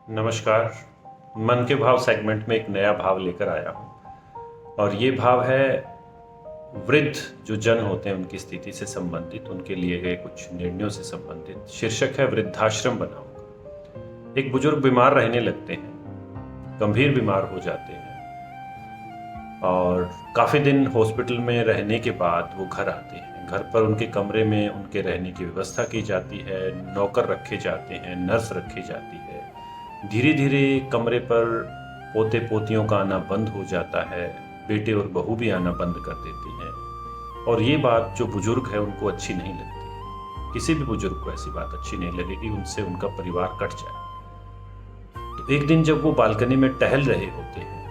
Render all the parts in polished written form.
नमस्कार। मन के भाव सेगमेंट में एक नया भाव लेकर आया हूँ और ये भाव है वृद्ध जो जन होते हैं उनकी स्थिति से संबंधित, उनके लिए गए कुछ निर्णयों से संबंधित। शीर्षक है वृद्धाश्रम बनाऊंगा। एक बुजुर्ग बीमार रहने लगते हैं, गंभीर बीमार हो जाते हैं और काफ़ी दिन हॉस्पिटल में रहने के बाद वो घर आते हैं। घर पर उनके कमरे में उनके रहने की व्यवस्था की जाती है, नौकर रखे जाते हैं, नर्स रखी जाती है। धीरे धीरे कमरे पर पोते पोतियों का आना बंद हो जाता है, बेटे और बहू भी आना बंद कर देती हैं और ये बात जो बुजुर्ग है उनको अच्छी नहीं लगती है। किसी भी बुजुर्ग को ऐसी बात अच्छी नहीं लगेगी उनसे उनका परिवार कट जाए। तो एक दिन जब वो बालकनी में टहल रहे होते हैं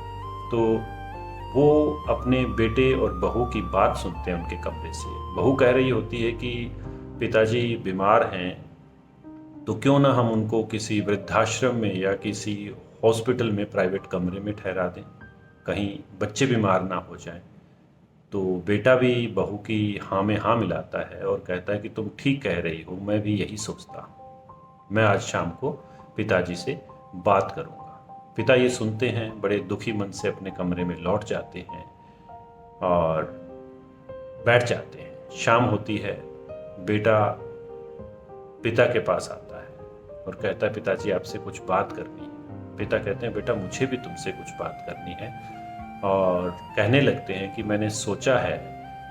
तो वो अपने बेटे और बहू की बात सुनते हैं उनके कमरे से। बहू कह रही होती है कि पिताजी बीमार हैं तो क्यों ना हम उनको किसी वृद्धाश्रम में या किसी हॉस्पिटल में प्राइवेट कमरे में ठहरा दें, कहीं बच्चे बीमार ना हो जाएं। तो बेटा भी बहू की हाँ में हाँ मिलाता है और कहता है कि तुम ठीक कह रही हो, मैं भी यही सोचता हूँ। मैं आज शाम को पिताजी से बात करूँगा। पिता ये सुनते हैं, बड़े दुखी मन से अपने कमरे में लौट जाते हैं और बैठ जाते हैं। शाम होती है, बेटा पिता के पास आता है और कहता है पिताजी आपसे कुछ बात करनी है। पिता कहते हैं बेटा मुझे भी तुमसे कुछ बात करनी है और कहने लगते हैं कि मैंने सोचा है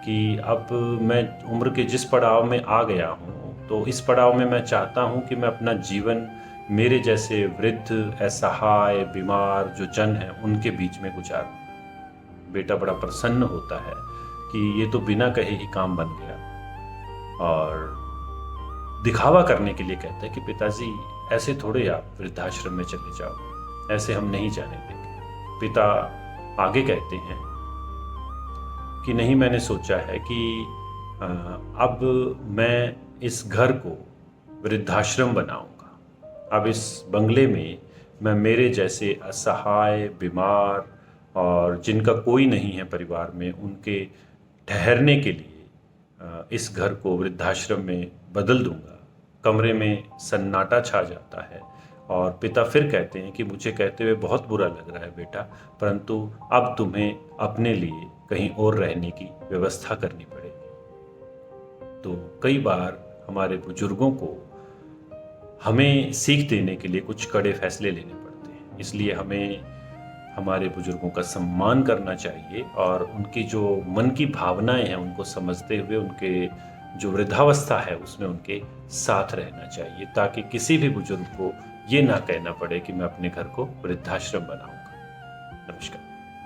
कि अब मैं उम्र के जिस पड़ाव में आ गया हूँ तो इस पड़ाव में मैं चाहता हूँ कि मैं अपना जीवन मेरे जैसे वृद्ध, असहाय, बीमार जो जन हैं उनके बीच में गुजारूं। बेटा बड़ा प्रसन्न होता है कि ये तो बिना कहे ही काम बन गया और दिखावा करने के लिए कहता है कि पिताजी ऐसे थोड़े आप वृद्धाश्रम में चले जाओ, ऐसे हम नहीं जाने देंगे। पिता आगे कहते हैं कि नहीं, मैंने सोचा है कि अब मैं इस घर को वृद्धाश्रम बनाऊंगा। अब इस बंगले में मैं मेरे जैसे असहाय, बीमार और जिनका कोई नहीं है परिवार में, उनके ठहरने के लिए इस घर को वृद्धाश्रम में बदल दूंगा। कमरे में सन्नाटा छा जाता है और पिता फिर कहते हैं कि मुझे कहते हुए बहुत बुरा लग रहा है बेटा, परंतु अब तुम्हें अपने लिए कहीं और रहने की व्यवस्था करनी पड़ेगी। तो कई बार हमारे बुजुर्गों को हमें सीख देने के लिए कुछ कड़े फैसले लेने पड़ते हैं, इसलिए हमें हमारे बुजुर्गों का सम्मान करना चाहिए और उनकी जो मन की भावनाएं हैं उनको समझते हुए उनके जो वृद्धावस्था है उसमें उनके साथ रहना चाहिए, ताकि किसी भी बुजुर्ग को ये ना कहना पड़े कि मैं अपने घर को वृद्धाश्रम बनाऊंगा। नमस्कार।